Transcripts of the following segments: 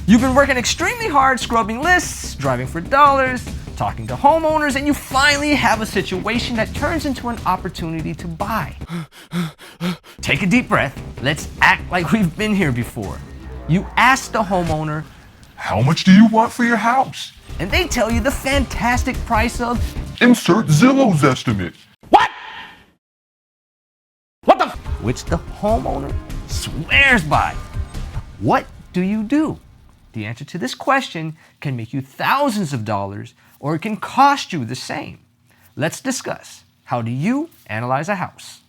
You've been working extremely hard, scrubbing lists, driving for dollars, talking to homeowners, and you finally have a situation that turns into an opportunity to buy. Take a deep breath. Let's act like we've been here before. You ask the homeowner, "How much do you want for your house?" and they tell you the fantastic price of "Insert Zillow Zestimate." What? What the? Which the homeowner swears by. What do you do? The answer to this question can make you thousands of dollars, or it can cost you the same. Let's discuss. How do you analyze a house?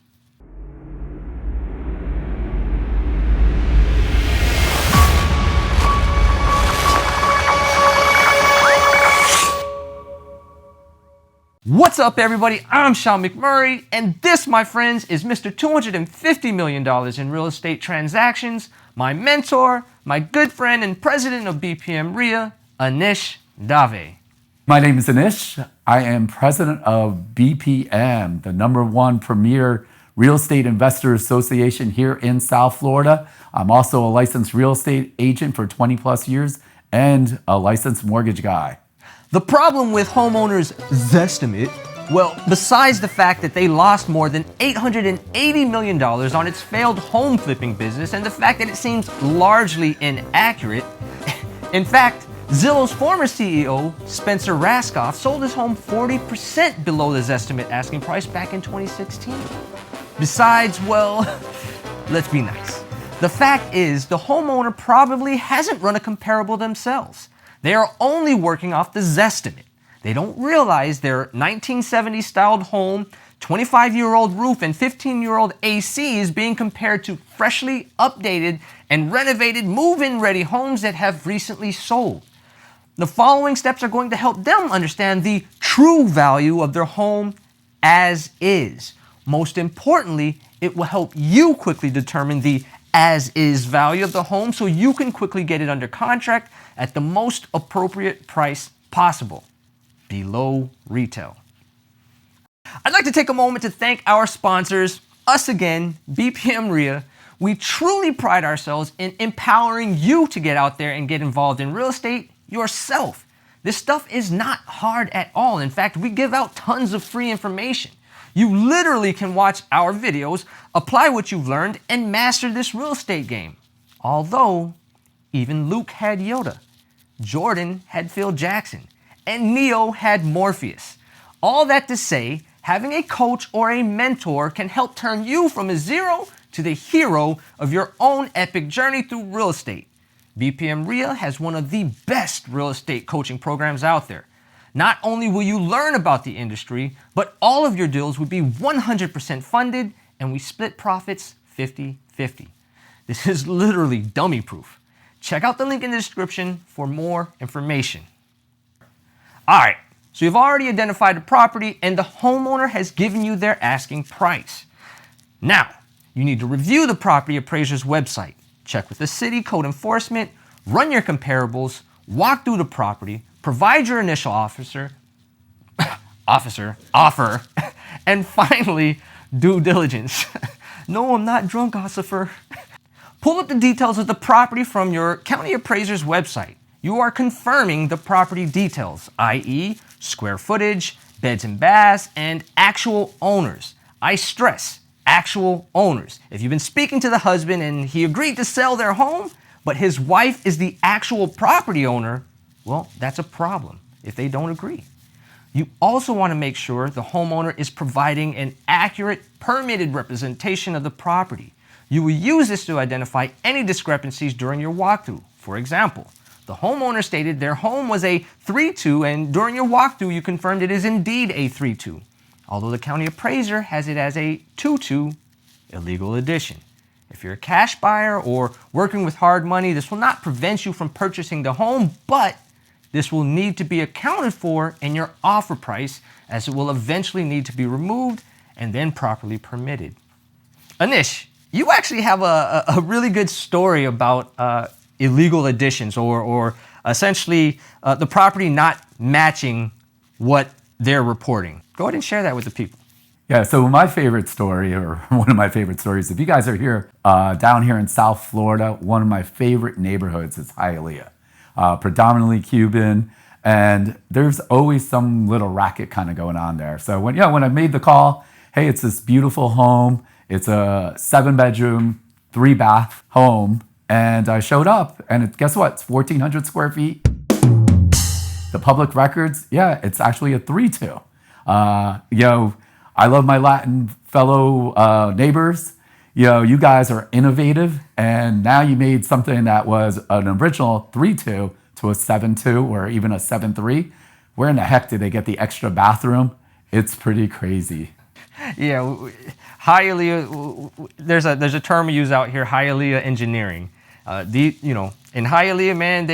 What's up, everybody? I'm Shawn McMurray, and this, my friends, is Mr. $250 million in real estate transactions, my mentor, my good friend and president of BPM REIA, Anish Dave. My name is Anish. I am president of BPM, the #1 premier real estate investor association here in South Florida. I'm also a licensed real estate agent for 20 plus years and a licensed mortgage guy. The problem with homeowners Zestimate, well, besides the fact that they lost more than $880 million on its failed home flipping business and the fact that it seems largely inaccurate, in fact, Zillow's former CEO, Spencer Rascoff, sold his home 40% below the Zestimate asking price back in 2016. Besides, well, let's be nice. The fact is, the homeowner probably hasn't run a comparable themselves. They are only working off the Zestimate. They don't realize their 1970s styled home, 25-year-old roof, and 15-year-old AC is being compared to freshly updated and renovated move-in ready homes that have recently sold. The following steps are going to help them understand the true value of their home as is. Most importantly, it will help you quickly determine the as-is value of the home so you can quickly get it under contract at the most appropriate price possible, below retail. I'd like to take a moment to thank our sponsors, us again, BPM REIA. We truly pride ourselves in empowering you to get out there and get involved in real estate yourself. This stuff is not hard at all. In fact, we give out tons of free information. You literally can watch our videos, apply what you've learned, and master this real estate game. Although, even Luke had Yoda, Jordan had Phil Jackson, and Neo had Morpheus. All that to say, having a coach or a mentor can help turn you from a zero to the hero of your own epic journey through real estate. BPM REIA has one of the best real estate coaching programs out there. Not only will you learn about the industry, but all of your deals will be 100% funded, and we split profits 50-50. This is literally dummy proof. Check out the link in the description for more information. All right, so you've already identified the property and the homeowner has given you their asking price. Now, you need to review the property appraiser's website, check with the city code enforcement, run your comparables, walk through the property, provide your initial offer, and finally, due diligence. No, I'm not drunk, Ossifer. Pull up the details of the property from your county appraiser's website. You are confirming the property details, i.e. square footage, beds and baths, and actual owners. I stress, actual owners. If you've been speaking to the husband and he agreed to sell their home, but his wife is the actual property owner, well, that's a problem if they don't agree. You also want to make sure the homeowner is providing an accurate, permitted representation of the property. You will use this to identify any discrepancies during your walkthrough. For example, the homeowner stated their home was a 3-2, and during your walkthrough, you confirmed it is indeed a 3-2, although the county appraiser has it as a 2-2 illegal addition. If you're a cash buyer or working with hard money, this will not prevent you from purchasing the home, but this will need to be accounted for in your offer price, as it will eventually need to be removed and then properly permitted. Anish, you actually have a really good story about illegal additions or essentially the property not matching what they're reporting. Go ahead and share that with the people. Yeah, so my favorite story, or one of my favorite stories, if you guys are here, down here in South Florida, one of my favorite neighborhoods is Hialeah. predominantly Cuban, and there's always some little racket kind of going on there. So when I made the call, hey, it's this beautiful home. It's a 7-bedroom, 3-bath home. And I showed up, and guess what? It's 1,400 square feet. The public records, yeah, it's actually a 3-2. I love my Latin fellow neighbors. You guys are innovative, and now you made something that was an original 3-2 to a 7-2 or even a 7-3. Where in the heck did they get the extra bathroom? It's pretty crazy. Yeah, Hialeah, there's a term we use out here, Hialeah engineering. In Hialeah, man,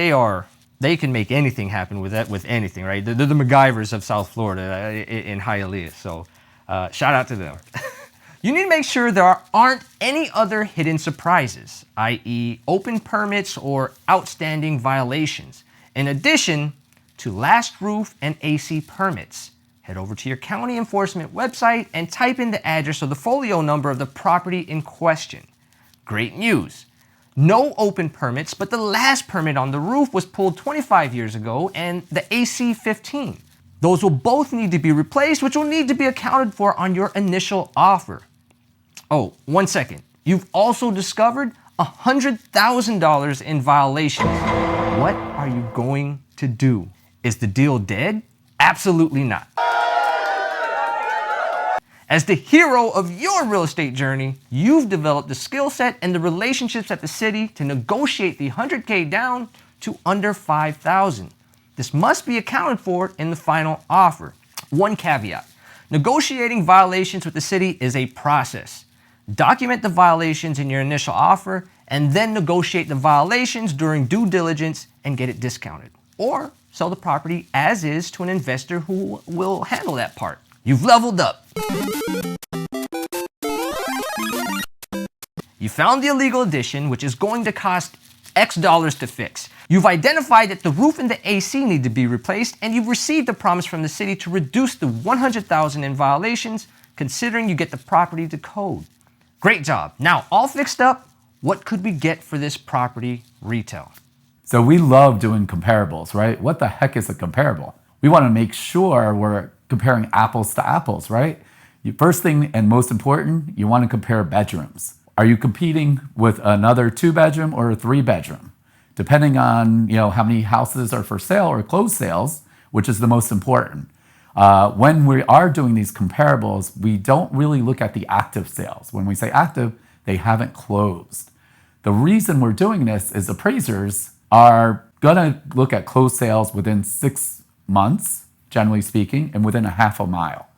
they can make anything happen with anything, right? They're the MacGyvers of South Florida in Hialeah. So shout out to them. You need to make sure there aren't any other hidden surprises, i.e. open permits or outstanding violations, in addition to last roof and AC permits. Head over to your county enforcement website and type in the address or the folio number of the property in question. Great news. No open permits, but the last permit on the roof was pulled 25 years ago and the AC 15. Those will both need to be replaced, which will need to be accounted for on your initial offer. Oh, 1 second. You've also discovered $100,000 in violations. What are you going to do? Is the deal dead? Absolutely not. As the hero of your real estate journey, you've developed the skill set and the relationships at the city to negotiate the $100K down to under $5,000. This must be accounted for in the final offer. One caveat: negotiating violations with the city is a process. Document the violations in your initial offer and then negotiate the violations during due diligence and get it discounted. Or sell the property as is to an investor who will handle that part. You've leveled up. You found the illegal addition, which is going to cost X dollars to fix. You've identified that the roof and the AC need to be replaced, and you've received a promise from the city to reduce the $100,000 in violations, considering you get the property to code. Great job. Now, all fixed up, what could we get for this property retail? So we love doing comparables, right? What the heck is a comparable? We want to make sure we're comparing apples to apples, right? First thing and most important, you want to compare bedrooms. Are you competing with another 2-bedroom or a 3-bedroom? Depending on how many houses are for sale or closed sales, which is the most important. When we are doing these comparables, we don't really look at the active sales. When we say active, they haven't closed. The reason we're doing this is appraisers are going to look at closed sales within 6 months, generally speaking, and within a half a mile.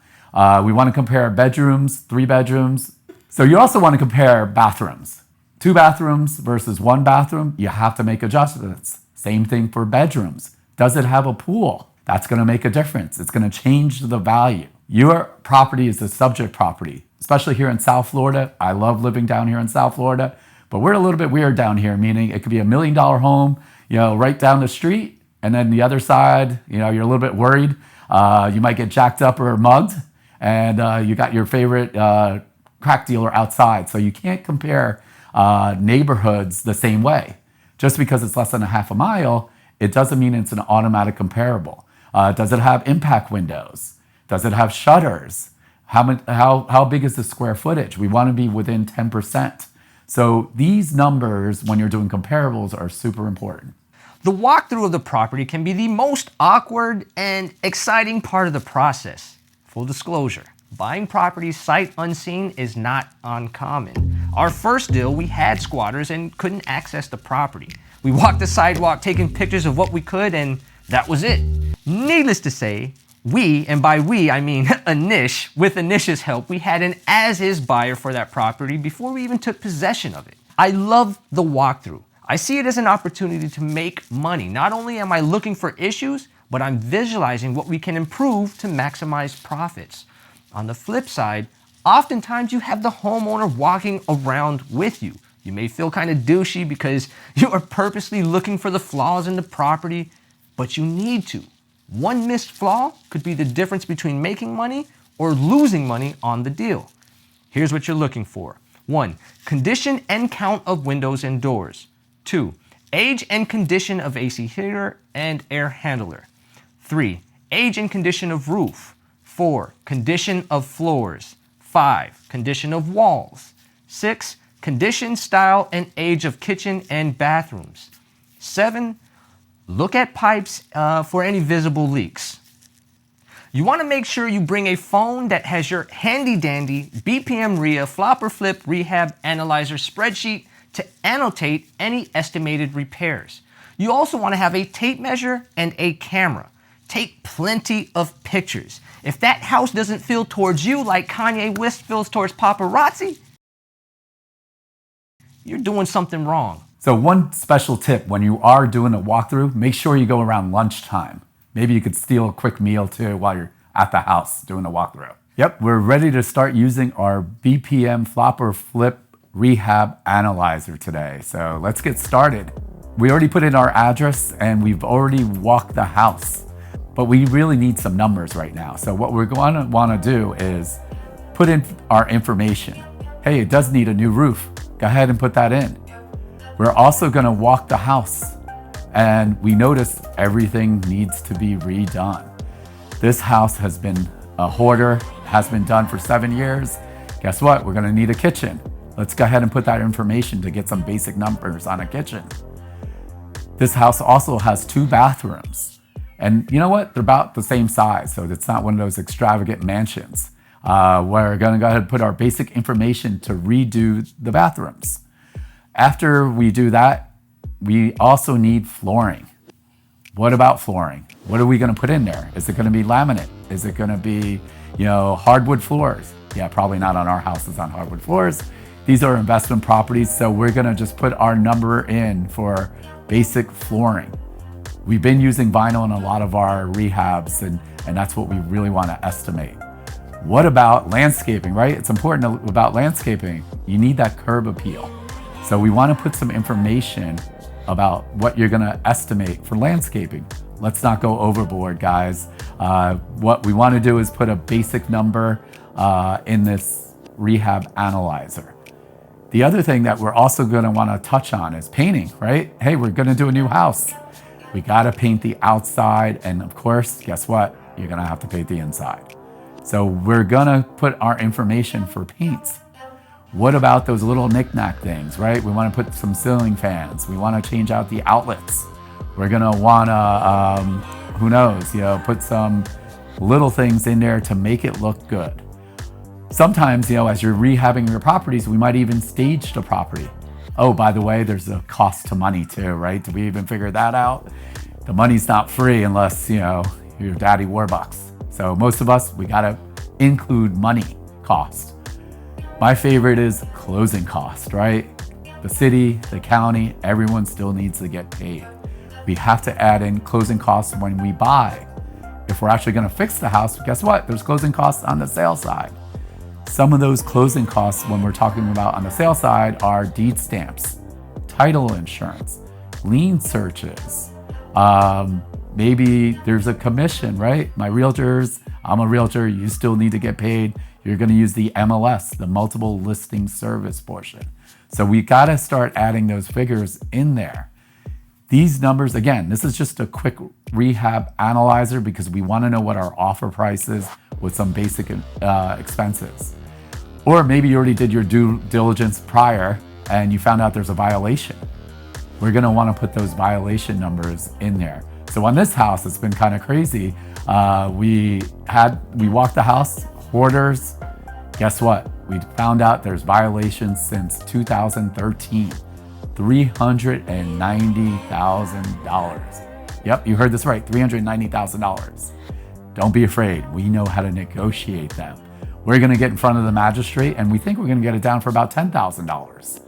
We want to compare bedrooms, 3 bedrooms. So you also want to compare bathrooms. 2 bathrooms versus 1 bathroom, you have to make adjustments. Same thing for bedrooms. Does it have a pool? That's going to make a difference. It's going to change the value. Your property is the subject property, especially here in South Florida. I love living down here in South Florida, but we're a little bit weird down here, meaning it could be $1 million home, right down the street. And then the other side, you're a little bit worried. You might get jacked up or mugged, and you got your favorite crack dealer outside. So you can't compare neighborhoods the same way. Just because it's less than a half a mile, it doesn't mean it's an automatic comparable. Does it have impact windows? Does it have shutters? How big is the square footage? We want to be within 10%. So these numbers, when you're doing comparables, are super important. The walkthrough of the property can be the most awkward and exciting part of the process. Full disclosure, buying properties sight unseen is not uncommon. Our first deal, we had squatters and couldn't access the property. We walked the sidewalk taking pictures of what we could, and that was it. Needless to say, we, and by we I mean Anish, with Anish's help, we had an as-is buyer for that property before we even took possession of it. I love the walkthrough. I see it as an opportunity to make money. Not only am I looking for issues, but I'm visualizing what we can improve to maximize profits. On the flip side, oftentimes you have the homeowner walking around with you. You may feel kind of douchey because you are purposely looking for the flaws in the property, but you need to. One missed flaw could be the difference between making money or losing money on the deal. Here's what you're looking for. 1, condition and count of windows and doors. 2, age and condition of AC heater and air handler. 3. Age and condition of roof. 4. Condition of floors. 5. Condition of walls. 6. Condition, style, and age of kitchen and bathrooms. 7. Look at pipes for any visible leaks. You want to make sure you bring a phone that has your handy-dandy BPM REIA flop or flip rehab analyzer spreadsheet to annotate any estimated repairs. You also want to have a tape measure and a camera. Take plenty of pictures. If that house doesn't feel towards you like Kanye West feels towards paparazzi, you're doing something wrong. So one special tip when you are doing a walkthrough, make sure you go around lunchtime. Maybe you could steal a quick meal too while you're at the house doing a walkthrough. Yep, we're ready to start using our BPM flop or flip rehab analyzer today. So let's get started. We already put in our address and we've already walked the house, but we really need some numbers right now. So what we're going to want to do is put in our information. Hey, it does need a new roof. Go ahead and put that in. We're also going to walk the house. And we notice everything needs to be redone. This house has been a hoarder, has been done for 7 years. Guess what? We're gonna need a kitchen. Let's go ahead and put that information to get some basic numbers on a kitchen. This house also has 2 bathrooms. And you know what? They're about the same size, so it's not one of those extravagant mansions. We're gonna go ahead and put our basic information to redo the bathrooms. After we do that, we also need flooring. What about flooring? What are we gonna put in there? Is it gonna be laminate? Is it gonna be, hardwood floors? Yeah, probably not on our houses on hardwood floors. These are investment properties, so we're gonna just put our number in for basic flooring. We've been using vinyl in a lot of our rehabs, and that's what we really wanna estimate. What about landscaping, right? It's important about landscaping. You need that curb appeal. So we wanna put some information about what you're gonna estimate for landscaping. Let's not go overboard, guys. What we wanna do is put a basic number in this rehab analyzer. The other thing that we're also gonna wanna touch on is painting, right? Hey, we're gonna do a new house. We gotta paint the outside, and of course, guess what? You're gonna have to paint the inside. So we're gonna put our information for paints. What about those little knick-knack things, right? We wanna put some ceiling fans. We wanna change out the outlets. We're gonna wanna, put some little things in there to make it look good. Sometimes, as you're rehabbing your properties, we might even stage the property. Oh, by the way, there's a cost to money too, right? Did we even figure that out? The money's not free unless, your daddy Warbucks. So most of us, we gotta include money cost. My favorite is closing cost, right? The city, the county, everyone still needs to get paid. We have to add in closing costs when we buy. If we're actually gonna fix the house, guess what? There's closing costs on the sale side. Some of those closing costs when we're talking about on the sale side are deed stamps, title insurance, lien searches. Maybe there's a commission, right? I'm a realtor, you still need to get paid. You're gonna use the MLS, the multiple listing service portion. So we gotta start adding those figures in there. These numbers, again, this is just a quick rehab analyzer because we wanna know what our offer price is with some basic expenses. Or maybe you already did your due diligence prior and you found out there's a violation. We're gonna wanna put those violation numbers in there. So on this house, it's been kind of crazy. We walked the house, hoarders. Guess what? We found out there's violations since 2013, $390,000. Yep, you heard this right, $390,000. Don't be afraid, we know how to negotiate them. We're gonna get in front of the magistrate and we think we're gonna get it down for about $10,000.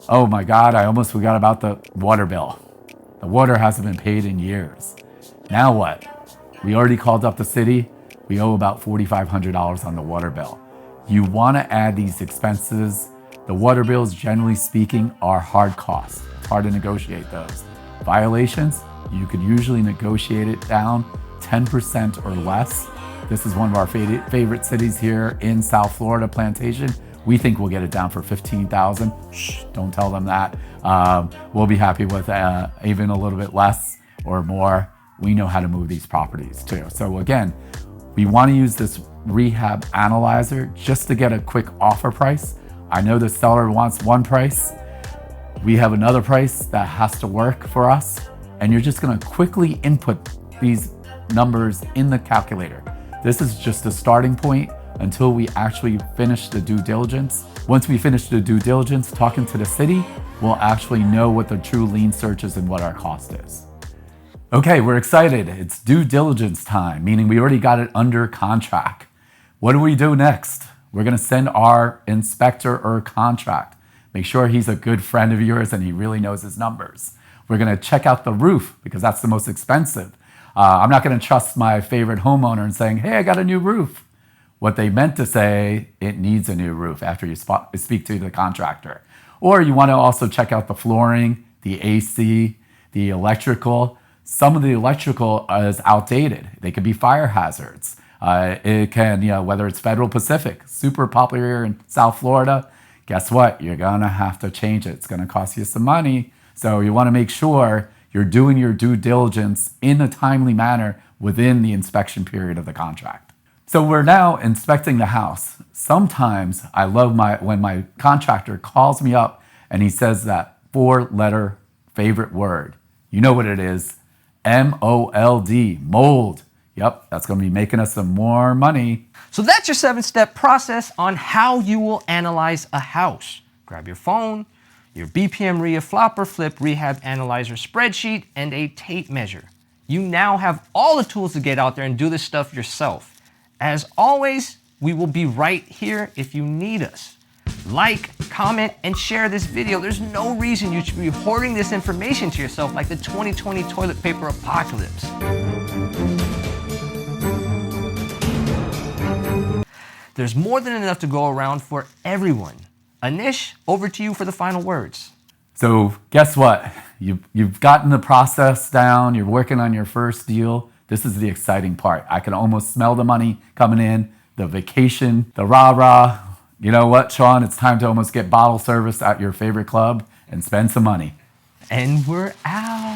Oh my God, I almost forgot about the water bill. The water hasn't been paid in years. Now what? We already called up the city. We owe about $4,500 on the water bill. You wanna add these expenses. The water bills, generally speaking, are hard costs. It's hard to negotiate those. Violations, you could usually negotiate it down 10% or less. This is one of our favorite cities here in South Florida, Plantation. We think we'll get it down for $15,000. Shh, don't tell them that. We'll be happy with even a little bit less or more. We know how to move these properties too. So again, we want to use this rehab analyzer just to get a quick offer price. I know the seller wants one price. We have another price that has to work for us. And you're just going to quickly input these numbers in the calculator. This is just a starting point until we actually finish the due diligence. Once we finish the due diligence, talking to the city, we'll actually know what the true lien search is and what our cost is. Okay, we're excited. It's due diligence time, meaning we already got it under contract. What do we do next? We're gonna send our inspector or contract. Make sure he's a good friend of yours and he really knows his numbers. We're gonna check out the roof because that's the most expensive. I'm not gonna trust my favorite homeowner and saying, hey, I got a new roof. What they meant to say, it needs a new roof after you speak to the contractor. Or you wanna also check out the flooring, the AC, the electrical. Some of the electrical is outdated. They could be fire hazards. It can, whether it's Federal Pacific, super popular here in South Florida, guess what? You're gonna have to change it. It's gonna cost you some money. So you wanna make sure you're doing your due diligence in a timely manner within the inspection period of the contract. So we're now inspecting the house. Sometimes I love when my contractor calls me up and he says that 4-letter favorite word. You know what it is, MOLD, mold. Yep, that's gonna be making us some more money. So that's your 7-step process on how you will analyze a house. Grab your phone, your BPM REIA flop or flip rehab analyzer spreadsheet, and a tape measure. You now have all the tools to get out there and do this stuff yourself. As always, we will be right here if you need us. Like, comment, and share this video. There's no reason you should be hoarding this information to yourself like the 2020 toilet paper apocalypse. There's more than enough to go around for everyone. Anish, over to you for the final words. So guess what? You've gotten the process down. You're working on your first deal. This is the exciting part. I can almost smell the money coming in, the vacation, the rah-rah. You know what, Shawn? It's time to almost get bottle service at your favorite club and spend some money. And we're out.